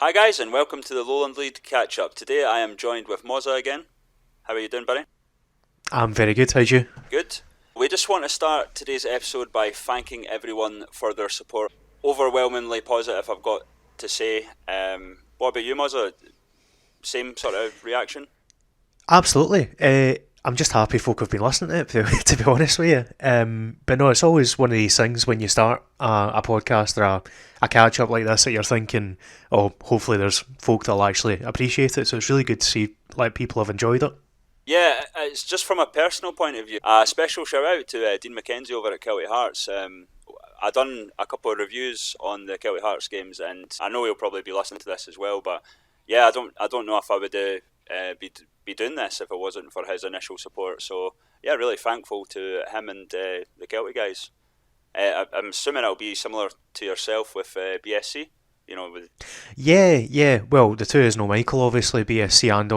Hi guys, and welcome to the Lowland League Catchup. Today I am joined with Mozza again. How are you doing, buddy? I'm very good, how's you? Good. We just want to start today's episode by thanking everyone for their support. Overwhelmingly positive, I've got to say. What about you, Mozza? Same sort of reaction? Absolutely. I'm just happy folk have been listening to it, to be honest with you. But no, it's always one of these things when you start a podcast or a catch up like this that you're thinking, oh, hopefully there's folk that'll actually appreciate it. So it's really good to see like people have enjoyed it. Yeah, it's just from a personal point of view. A special shout out to Dean McKenzie over at Celtic Hearts. I done a couple of reviews on the Celtic Hearts games, and I know he'll probably be listening to this as well. But yeah, I don't know if I would be doing this if it wasn't for his initial support. So yeah, really thankful to him and the Celtic guys. I'm assuming it'll be similar to yourself with BSC. You know, with Yeah. Well, the two is no Michael, obviously, BSC and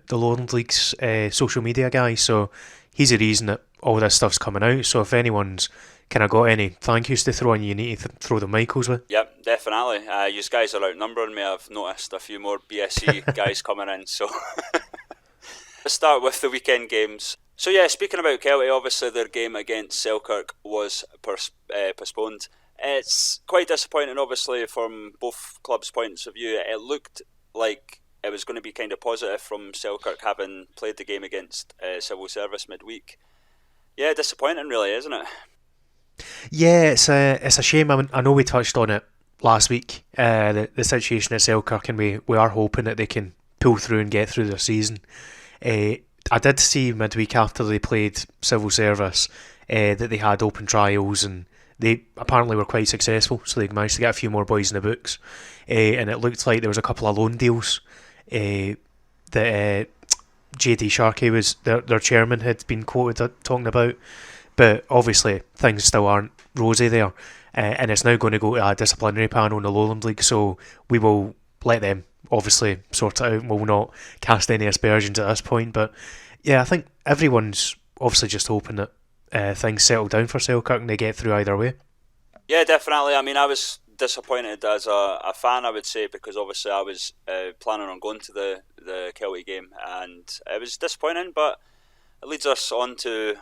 the Lowland League's social media guy. So he's the reason that all this stuff's coming out. So if anyone's kind of got any thank yous to throw in, you need to throw the Michaels with. Yep, definitely. You guys are outnumbering me. I've noticed a few more BSC guys coming in. So let's start with the weekend games. So yeah, speaking about Celtic, obviously their game against Selkirk was postponed. It's quite disappointing, obviously, from both clubs' points of view. It looked like it was going to be kind of positive from Selkirk having played the game against Civil Service midweek. Yeah, disappointing, really, isn't it? Yeah, it's a shame. I know we touched on it last week. The situation at Selkirk, and we are hoping that they can pull through and get through their season. I did see midweek after they played Civil Service that they had open trials and they apparently were quite successful. So they managed to get a few more boys in the books, and it looked like there was a couple of loan deals that JD Sharkey was their chairman had been quoted talking about. But obviously things still aren't rosy there, and it's now going to go to a disciplinary panel in the Lowland League. So we will let them obviously sort it out. We'll not cast any aspersions at this point, but yeah, I think everyone's obviously just hoping that things settle down for Selkirk and they get through either way. Yeah, definitely. I mean, I was disappointed as a fan, I would say, because obviously I was planning on going to the Celtic game, and it was disappointing, but it leads us on to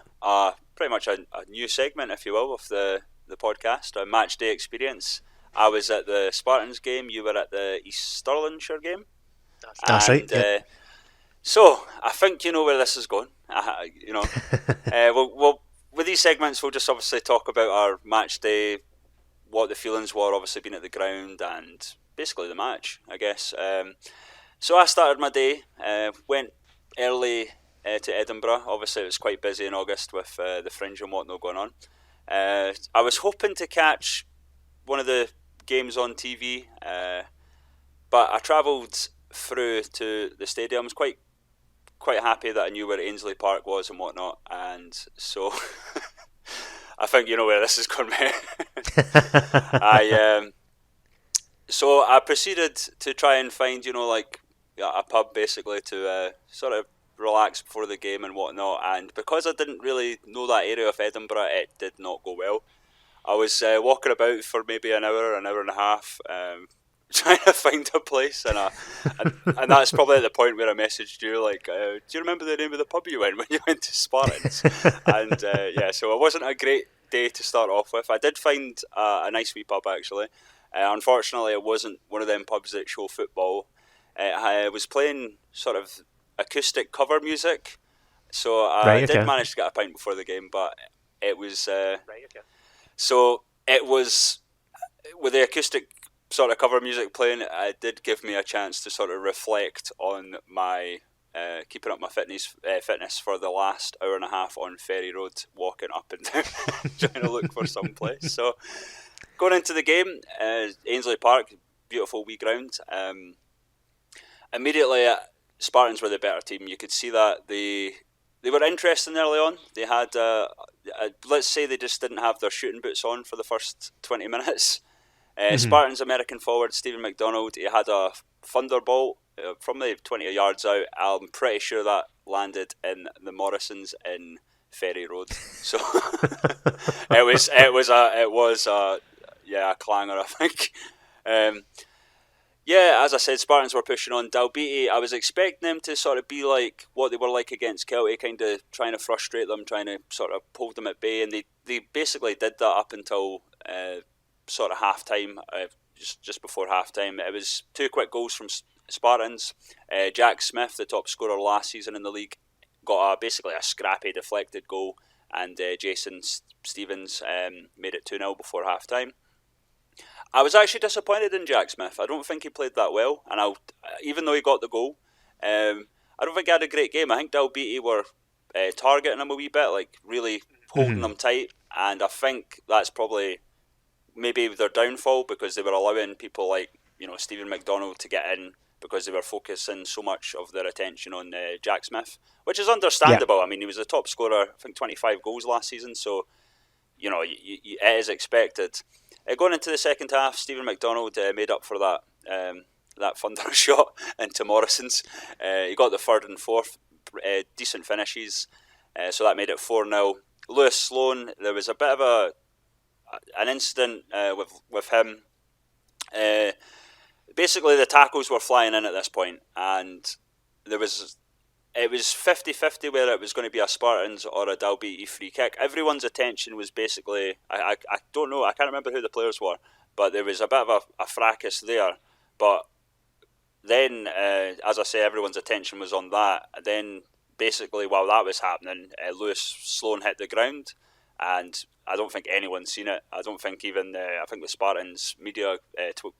pretty much a new segment, if you will, of the podcast, a match day experience. I was at the Spartans game, you were at the East Stirlingshire game. That's right. And so I think you know where this is going. We'll with these segments, we'll just obviously talk about our match day, what the feelings were, obviously being at the ground, and basically the match, I guess. So I started my day, went early to Edinburgh. Obviously, it was quite busy in August with the Fringe and whatnot going on. I was hoping to catch one of the games on TV, but I travelled through to the stadium. I was quite happy that I knew where Ainsley Park was and whatnot, and so I think you know where this is going, mate. So I proceeded to try and find like a pub basically to sort of relax before the game and whatnot, and because I didn't really know that area of Edinburgh, it did not go well. I was walking about for maybe an hour and a half, trying to find a place, and that's probably at the point where I messaged you, like, do you remember the name of the pub you went when you went to Spartans? And yeah, so it wasn't a great day to start off with. I did find a nice wee pub actually. Unfortunately, it wasn't one of them pubs that show football. I was playing sort of acoustic cover music, so I did manage to get a pint before the game, but it was so it was with the acoustic sort of cover music playing. It did give me a chance to sort of reflect on my keeping up my fitness for the last hour and a half on Ferry Road, walking up and down trying to look for some place. So going into the game, Ainsley Park, beautiful wee ground. Immediately, Spartans were the better team. You could see that they were interesting early on. They had, let's say they just didn't have their shooting boots on for the first 20 minutes. Spartans American forward Stephen McDonald, he had a thunderbolt from the 20 yards out. I'm pretty sure that landed in the Morrisons in Ferry Road. So it was a clanger, I think. Yeah, as I said, Spartans were pushing on. Dalbeattie, I was expecting them to sort of be like what they were like against Kelty, kind of trying to frustrate them, trying to sort of hold them at bay, and they basically did that up until sort of half time, just before half time. It was two quick goals from Spartans. Jack Smith, the top scorer last season in the league, got basically a scrappy deflected goal, and Jason Stevens made it 2-0 before half time. I was actually disappointed in Jack Smith. I don't think he played that well, and even though he got the goal, I don't think he had a great game. I think Dalbeattie were targeting him a wee bit, like really holding him tight, and I think that's probably maybe their downfall, because they were allowing people like Stephen McDonald to get in because they were focusing so much of their attention on Jack Smith, which is understandable. Yeah. I mean, he was a top scorer, I think 25 goals last season, so it is expected. Going into the second half, Stephen McDonald made up for that thunder shot into Morrison's. He got the third and fourth, decent finishes, so that made it 4-0. Lewis Sloan, there was a bit of an incident with him. Basically, the tackles were flying in at this point, and it was 50-50 whether it was going to be a Spartans or a Dalbeattie free kick. Everyone's attention was basically, I don't know, I can't remember who the players were, but there was a bit of a fracas there. But then, as I say, everyone's attention was on that. Then, basically, while that was happening, Lewis Sloan hit the ground, and I don't think anyone's seen it. I don't think even, I think the Spartans media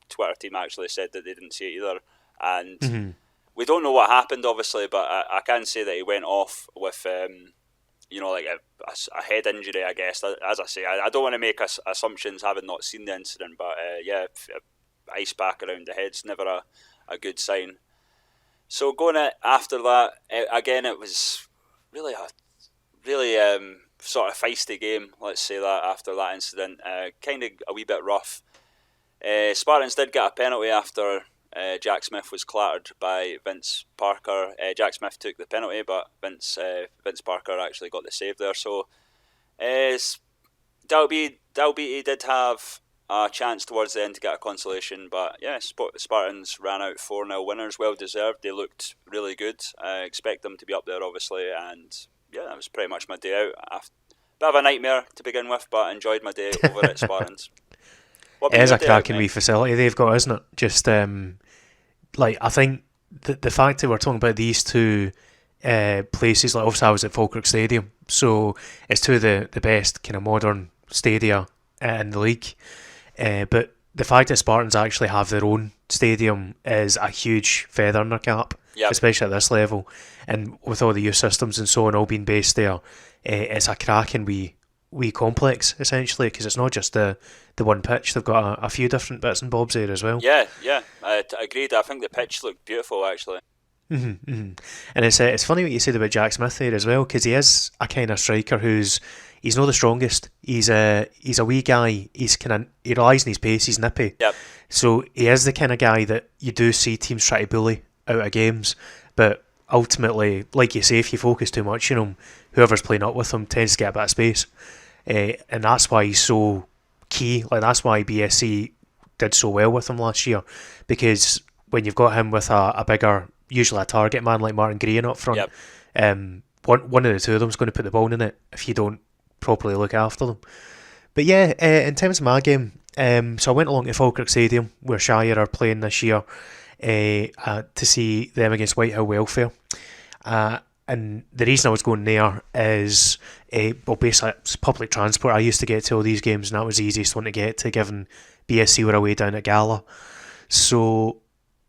Twitter team actually said that they didn't see it either. And we don't know what happened, obviously, but I can say that he went off with, like a head injury, I guess. As I say, I don't want to make assumptions having not seen the incident, but ice pack around the head's never a good sign. So going after that, again, it was really sort of feisty game, let's say that, after that incident. Kind of a wee bit rough. Spartans did get a penalty after Jack Smith was clattered by Vince Parker. Jack Smith took the penalty, but Vince Parker actually got the save there. So Dalbeattie did have a chance towards the end to get a consolation, but yeah, Spartans ran out 4-0 winners, well deserved. They looked really good. I expect them to be up there, obviously, and yeah, that was pretty much my day out. Bit of a nightmare to begin with, but enjoyed my day over at Spartans. It is a cracking wee facility they've got, isn't it? Just I think the fact that we're talking about these two places, like obviously I was at Falkirk Stadium, so it's two of the best kind of modern stadia in the league. But the fact that Spartans actually have their own stadium is a huge feather in their cap, especially at this level. And with all the youth systems and so on all being based there, it's a cracking wee complex, essentially, because it's not just the one pitch. They've got a few different bits and bobs there as well. Yeah, I agreed. I think the pitch looked beautiful, actually. And it's funny what you said about Jack Smith there as well, because he is a kind of striker he's not the strongest. He's a wee guy. He relies on his pace. He's nippy. Yep. So he is the kind of guy that you do see teams try to bully out of games, but ultimately, like you say, if you focus too much on him, whoever's playing up with him tends to get a bit of space, and that's why he's so key. Like that's why BSC did so well with him last year, because when you've got him with a bigger, usually a target man like Martin Green up front, one of the two of them is going to put the ball in the net if you don't properly look after them. But yeah, in terms of my game, so I went along to Falkirk Stadium where Shire are playing this year to see them against Whitehill Welfare. And the reason I was going there is, basically it's public transport. I used to get to all these games, and that was the easiest one to get to, given BSC were away down at Gala. So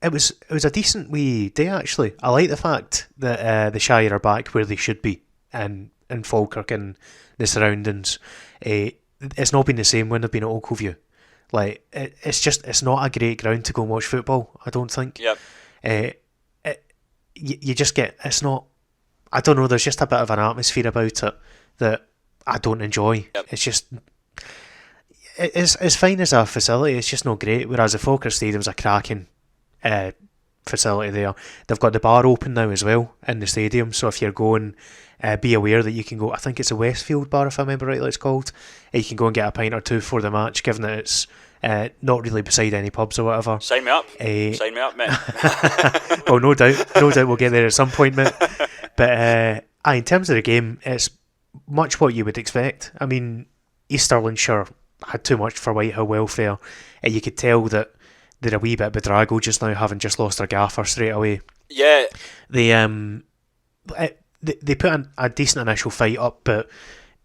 it was a decent wee day, actually. I like the fact that the Shire are back where they should be, in Falkirk and the surroundings. It's not been the same when they've been at Oakview. Like, it's not a great ground to go and watch football, I don't think. Yep. You just get, it's not, I don't know, there's just a bit of an atmosphere about it that I don't enjoy. Yep. It's just, it's fine as a facility, it's just not great, whereas the Falkirk Stadium's a cracking facility there. They've got the bar open now as well in the stadium, so if you're going, be aware that you can go, I think it's a Westfield bar if I remember rightly it's called. You can go and get a pint or two for the match, given that it's not really beside any pubs or whatever. Sign me up. Sign me up, mate. Well, no doubt we'll get there at some point, mate. But in terms of the game, it's much what you would expect. I mean, East Stirling sure had too much for Whitehall welfare. You could tell that they're a wee bit bedraggled just now, having just lost their gaffer straight away. Yeah. They put a decent initial fight up, but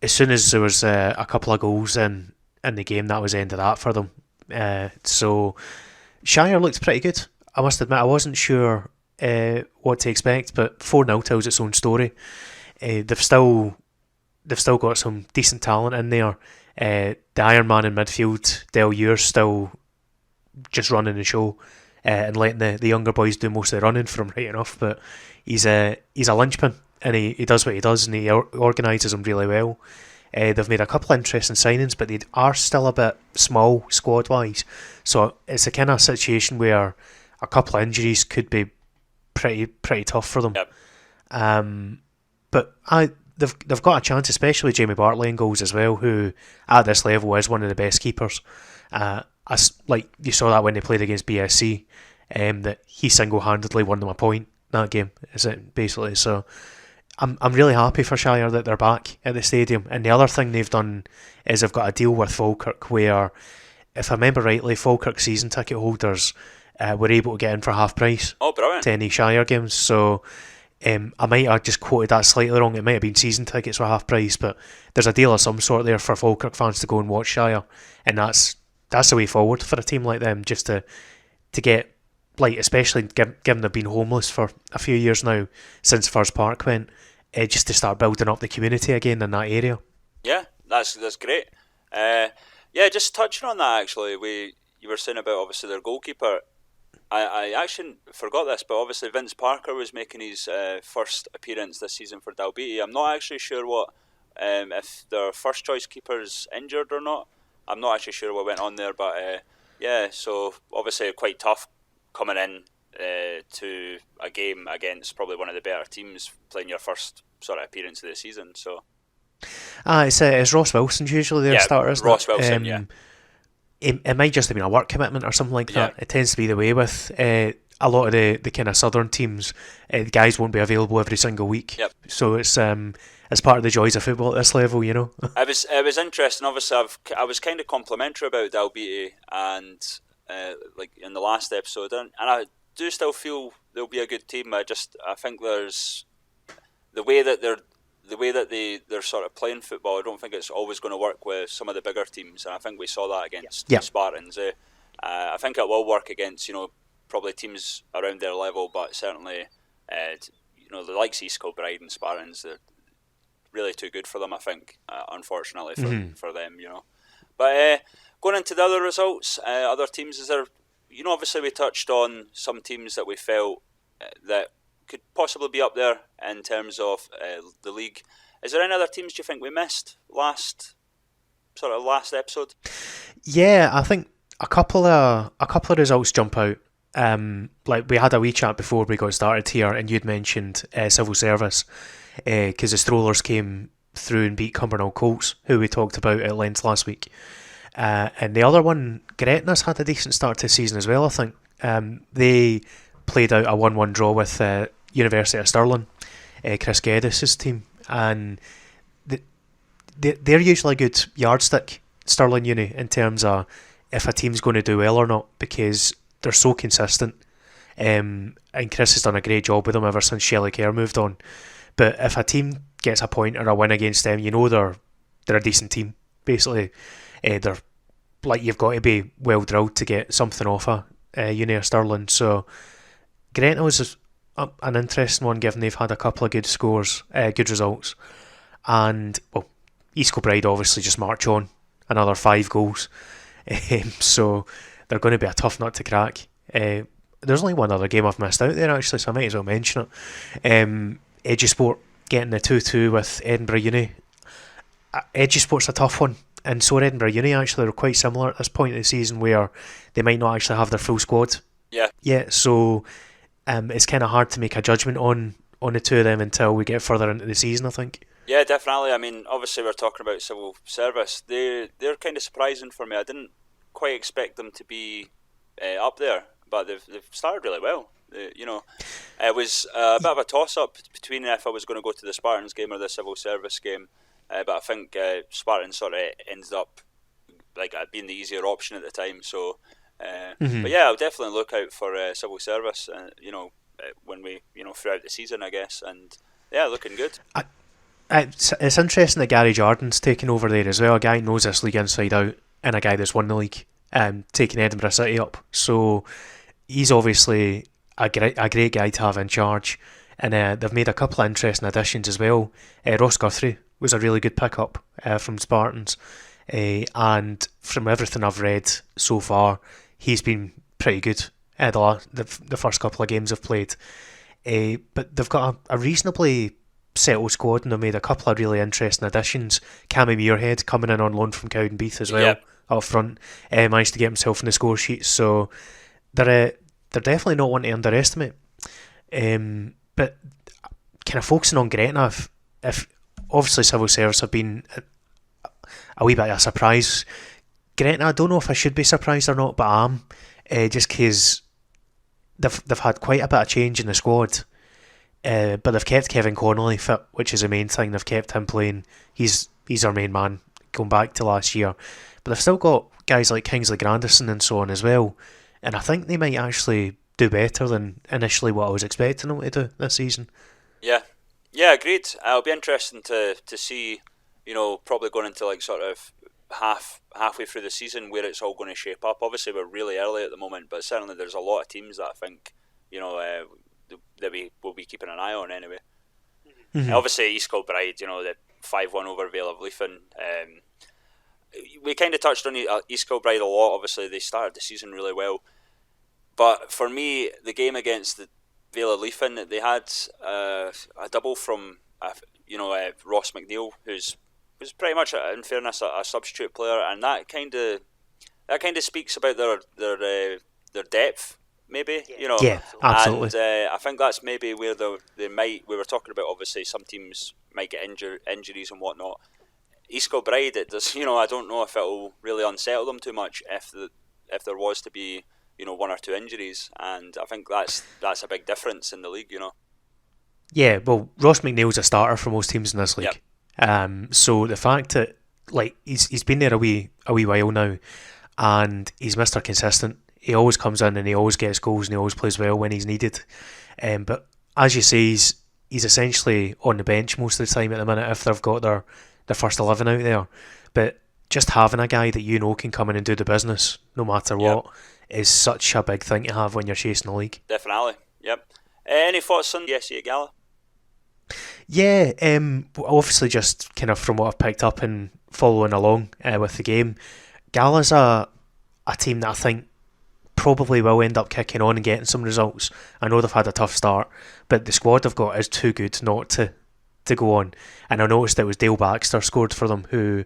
as soon as there was a couple of goals in the game, that was the end of that for them. So Shire looked pretty good. I must admit, I wasn't sure what to expect, but 4-0 tells its own story. They've still got some decent talent in there. The Iron Man in midfield, Del Ure's still just running the show and letting the younger boys do most of the running for him, right enough. But he's a linchpin, and he does what he does, and he organises them really well. They've made a couple of interesting signings, but they are still a bit small squad-wise. So it's a kind of situation where a couple of injuries could be pretty tough for them. Yep. But they've got a chance, especially Jamie Bartley in goals as well, who at this level is one of the best keepers. Like you saw that when they played against BSC, that he single-handedly won them a point that game. Is it basically? So I'm really happy for Shire that they're back at the stadium. And the other thing they've done is they've got a deal with Falkirk where, if I remember rightly, Falkirk season ticket holders were able to get in for half price. Oh, brilliant. To any Shire games. So I might have just quoted that slightly wrong. It might have been season tickets for half price, but there's a deal of some sort there for Falkirk fans to go and watch Shire, and that's the way forward for a team like them, just to get, like, especially given they've been homeless for a few years now since First Park went, just to start building up the community again in that area. Yeah, that's great. Yeah, just touching on that actually, you were saying about obviously their goalkeeper. I actually forgot this, but obviously Vince Parker was making his first appearance this season for Dalbeattie. I'm not actually sure what if their first choice keeper's injured or not. I'm not actually sure what went on there, but yeah, so obviously quite tough coming in to a game against probably one of the better teams, playing your first sort of appearance of the season. So it's Ross Wilson's usually their starter, isn't Ross it? Wilson, yeah. It might just have been a work commitment or something like that. It tends to be the way with a lot of the kind of southern teams. The guys won't be available every single week. Yep. So it's part of the joys of football at this level, you know. It was interesting. Obviously, I was kind of complimentary about Dalbeattie and like in the last episode, and I do still feel they'll be a good team. I think there's the way that they're sort of playing football. I don't think it's always going to work with some of the bigger teams, and I think we saw that against the Spartans. I think it will work against probably teams around their level, but certainly the likes of East Kilbride and Spartans, they're really too good for them. I think, unfortunately for them, But going into the other results, other teams, is there? Obviously we touched on some teams that we felt that could possibly be up there in terms of the league. Is there any other teams do you think we missed last episode? Yeah, I think a couple of results jump out. Like we had a wee chat before we got started here, and you'd mentioned civil service because the Strollers came through and beat Cumbernauld Colts, who we talked about at length last week. And the other one, Gretna's had a decent start to the season as well, I think. They played out a 1-1 draw with University of Stirling, Chris Geddes' team, and they're usually a good yardstick, Stirling Uni, in terms of if a team's going to do well or not, because they're so consistent, and Chris has done a great job with them ever since Shelley Kerr moved on. But if a team gets a point or a win against them, they're a decent team, basically. They're like, you've got to be well drilled to get something off Uni or Stirling. So Gretna was an interesting one, given they've had a couple of good scores, good results, and East Kilbride obviously just march on, another 5 goals. So they're going to be a tough nut to crack. There's only one other game I've missed out there actually, so I might as well mention it. Edgysport getting the 2-2 with Edinburgh Uni. Edgysport's a tough one, and so are Edinburgh Uni actually. They're quite similar at this point in the season, where they might not actually have their full squad. Yeah. So it's kind of hard to make a judgment on the two of them until we get further into the season, I think. Yeah, definitely. I mean, obviously we're talking about civil service. They're kind of surprising for me. I didn't quite expect them to be up there, but they've started really well. It was a bit of a toss up between if I was going to go to the Spartans game or the civil service game, but I think Spartans sort of ended up like being the easier option at the time. So, but yeah, I'll definitely look out for civil service. When we throughout the season, I guess, and yeah, looking good. It's interesting that Gary Jordan's taken over there as well. A guy who knows this league inside out, and a guy that's won the league, taking Edinburgh City up. So he's obviously a great guy to have in charge. And they've made a couple of interesting additions as well. Ross Guthrie was a really good pickup from Spartans, and from everything I've read so far, he's been pretty good. The first couple of games I've played, but they've got a reasonably settled squad, and they've made a couple of really interesting additions. Cammy Muirhead coming in on loan from Cowdenbeath as well, up front, managed to get himself in the score sheet. So they're definitely not one to underestimate. But kind of focusing on Gretna, if obviously civil service have been a wee bit of a surprise. Gretna, I don't know if I should be surprised or not, but I am, just because they've had quite a bit of change in the squad. But they've kept Kevin Connolly fit, which is the main thing. They've kept him playing. He's our main man going back to last year. But they've still got guys like Kingsley Granderson and so on as well. And I think they might actually do better than initially what I was expecting them to do this season. Yeah, agreed. It'll be interesting to see, probably going into like sort of halfway through the season where it's all going to shape up. Obviously, we're really early at the moment, but certainly there's a lot of teams that I think, that we will be keeping an eye on anyway. Mm-hmm. Obviously, East Kilbride, the 5-1 over Vale of Leithen. We kind of touched on East Kilbride a lot. Obviously, they started the season really well. But for me, the game against the Vale of Leithen, they had a double from Ross McNeil, was pretty much, in fairness, a substitute player, and that kind of speaks about their depth. Maybe, Yeah, absolutely. And I think that's maybe where we were talking about, obviously, some teams might get injuries and whatnot. East Kilbride, it does, I don't know if it'll really unsettle them too much if there was to be, one or two injuries, and I think that's a big difference in the league, Yeah, well, Ross McNeil's a starter for most teams in this league. Yep. So the fact that, like, he's been there a wee while now, and he's Mr. Consistent. He always comes in and he always gets goals and he always plays well when he's needed. But as you say, he's essentially on the bench most of the time at the minute if they've got their first 11 out there. But just having a guy that can come in and do the business no matter what is such a big thing to have when you're chasing the league. Definitely, yep. Any thoughts on the Gala? Yeah, obviously just kind of from what I've picked up and following along with the game, Gala's a team that I think probably will end up kicking on and getting some results. I know they've had a tough start, but the squad they've got is too good not to go on. And I noticed it was Dale Baxter scored for them, who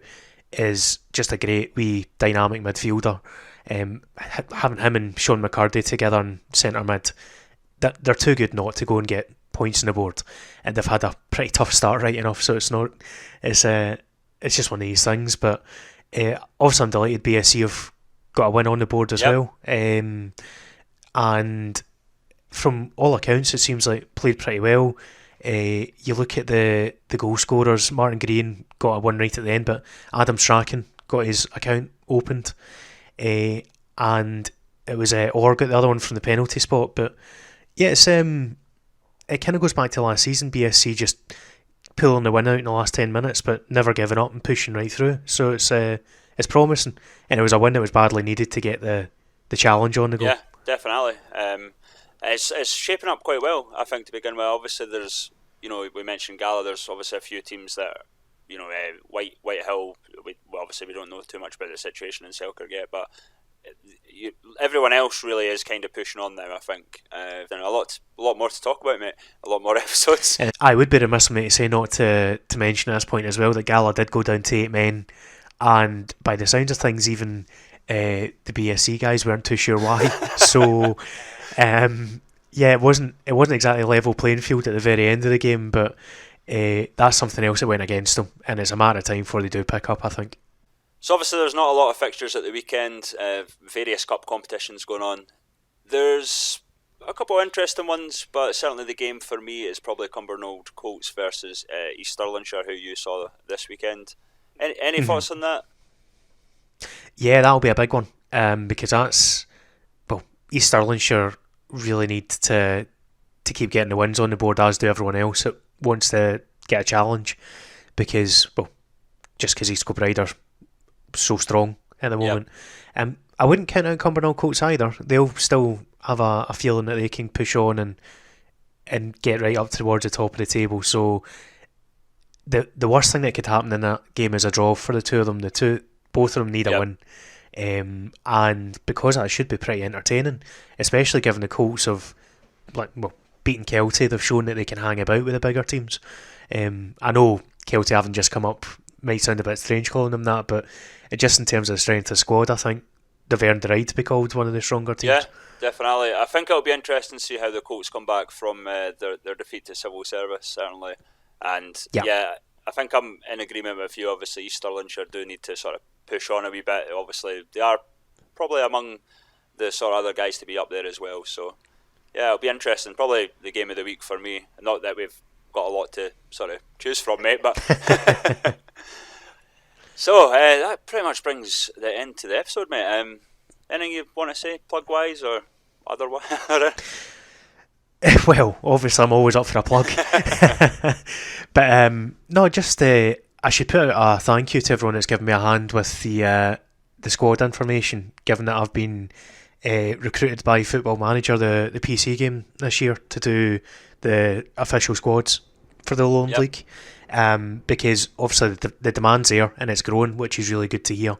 is just a great wee dynamic midfielder. Having him and Sean McCurdy together in centre mid, they're too good not to go and get points on the board. And they've had a pretty tough start right enough, so it's just one of these things. But obviously I'm delighted BSC have got a win on the board as well, and from all accounts it seems like played pretty well. You look at the goal scorers, Martin Green got a one right at the end, but Adam Strachan got his account opened, and it was Orr got the other one from the penalty spot. But yeah, it kind of goes back to last season, BSC just pulling the win out in the last 10 minutes but never giving up and pushing right through. So it's promising, and it was a win that was badly needed to get the challenge on the go. Yeah, definitely. It's shaping up quite well, I think, to begin with. Obviously, there's, we mentioned Gala. There's obviously a few teams that, Whitehill. Obviously we don't know too much about the situation in Selkirk yet, but everyone else really is kind of pushing on now. I think there's a lot more to talk about, mate. A lot more episodes. I would be remiss of me to say not to mention at this point as well that Gala did go down to 8 men. And by the sounds of things, even the BSC guys weren't too sure why. So Yeah, it wasn't exactly a level playing field at the very end of the game, but that's something else that went against them, and it's a matter of time before they do pick up, I think. So obviously there's not a lot of fixtures at the weekend, various cup competitions going on. There's a couple of interesting ones, but certainly the game for me is probably Cumbernauld Colts versus East Stirlingshire, who you saw this weekend. Any Mhm. thoughts on that? Yeah, that'll be a big one, because well, East Stirlingshire really need to keep getting the wins on the board, as do everyone else that wants to get a challenge, because, well, just because East Kilbride are so strong at the Yep. moment. I wouldn't count out Cumbernauld Colts either. They'll still have a feeling that they can push on and get right up towards the top of the table. So the worst thing that could happen in that game is a draw for the two of them. Both of them need a Yep. win, and because that should be pretty entertaining, especially given the Colts have beaten Kelty. They've shown that they can hang about with the bigger teams. I know Kelty haven't just come up. Might sound a bit strange calling them that, but just in terms of the strength of the squad, I think they've earned the right to be called one of the stronger Yeah, teams. definitely. I think it'll be interesting to see how the Colts come back from their defeat to civil service, certainly. And Yeah, yeah, I think I'm in agreement with you. Obviously, East Stirlingshire do need to sort of push on a wee bit. Obviously, they are probably among the sort of other guys to be up there as well. So yeah, it'll be interesting. Probably the game of the week for me. Not that we've got a lot to sort of choose from, mate, but so that pretty much brings the end to the episode, mate. Anything you want to say, plug wise or otherwise? well, obviously I'm always up for a plug, but no, just I should put out a thank you to everyone that's given me a hand with the squad information. Given that I've been recruited by Football Manager, the PC game this year, to do the official squads for the Lowland Yep. League, because obviously the demand's there and it's growing, which is really good to hear.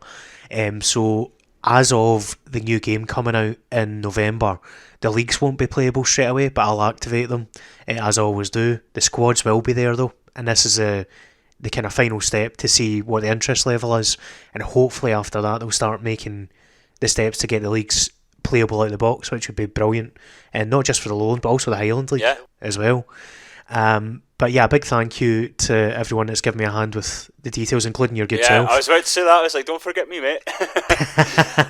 So as of the new game coming out in November, the leagues won't be playable straight away, but I'll activate them as I always do. The squads will be there though, and this is the kind of final step to see what the interest level is, and hopefully after that they'll start making the steps to get the leagues playable out of the box, which would be brilliant, and not just for the Lowland but also the Highland League Yeah. as well. But yeah, a big thank you to everyone that's given me a hand with the details, including your good Yeah, I self. was about to say that. I was like, "Don't forget me, mate."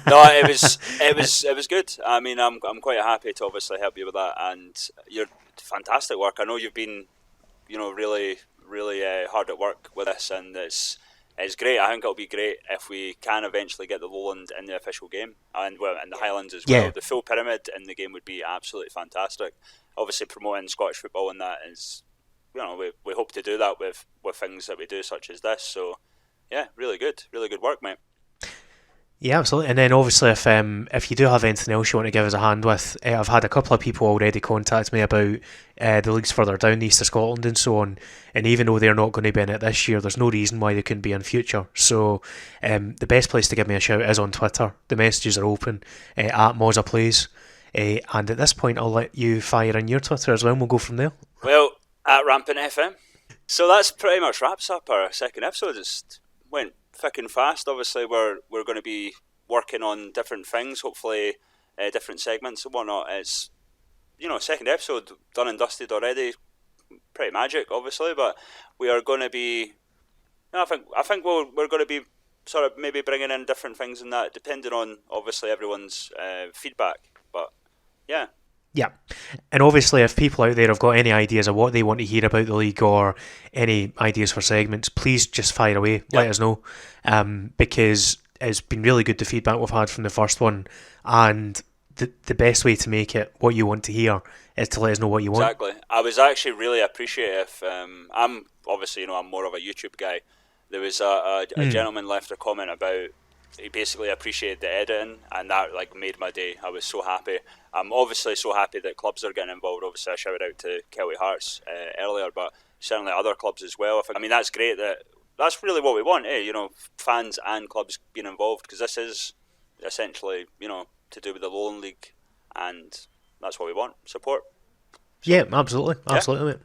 No, it was good. I mean, I'm quite happy to obviously help you with that, and you're fantastic work. I know you've been, really, really hard at work with this, and it's great. I think it'll be great if we can eventually get the Lowland in the official game, and well, in the Highlands as well. Yeah, The full pyramid in the game would be absolutely fantastic. Obviously, promoting Scottish football and that is, we hope to do that with things that we do such as this. So yeah, really good work, mate. yeah, absolutely. And then obviously, if you do have anything else you want to give us a hand with, I've had a couple of people already contact me about the leagues further down the east of Scotland and so on. And even though they're not going to be in it this year, there's no reason why they couldn't be in future. So the best place to give me a shout is on Twitter. The messages are open at Mozza Plays. And at this point, I'll let you fire in your Twitter as well, and we'll go from there. Well, at RampantFM. So that's pretty much wraps up our second episode. It went thick and fast. Obviously, we're going to be working on different things. Hopefully, different segments and whatnot. It's second episode done and dusted already. Pretty magic, obviously, but we are going to be. No, I think we're going to be sort of maybe bringing in different things in that, depending on obviously everyone's feedback. But yeah, Yeah. And obviously, if people out there have got any ideas of what they want to hear about the league or any ideas for segments, please just fire away. yeah, Let us know. Because it's been really good, the feedback we've had from the first one. And the best way to make it what you want to hear is to let us know what you want. exactly. I was actually really appreciative. I'm obviously, I'm more of a YouTube guy. There was a Mm. gentleman left a comment about he basically appreciated the editing, and that like made my day. I was so happy. I'm obviously so happy that clubs are getting involved. Obviously, I shouted out to Kelty Hearts earlier, but certainly other clubs as well. I mean, that's great. That's really what we want, eh? Fans and clubs being involved, because this is essentially, to do with the Lowland League, and that's what we want. Support. Yeah, So absolutely. yeah, Absolutely, mate.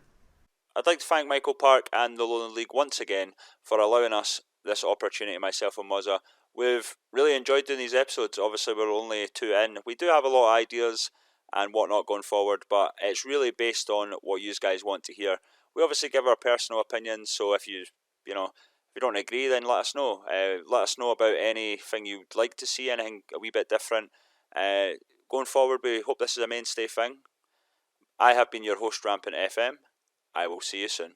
I'd like to thank Michael Park and the Lowland League once again for allowing us this opportunity, myself and Mozza. We've really enjoyed doing these episodes. Obviously, we're only two in. We do have a lot of ideas, and whatnot going forward. But it's really based on what you guys want to hear. We obviously give our personal opinions, so if you don't agree, then let us know. Let us know about anything you'd like to see, anything a wee bit different. Going forward, we hope this is a mainstay thing. I have been your host, Rampant FM. I will see you soon.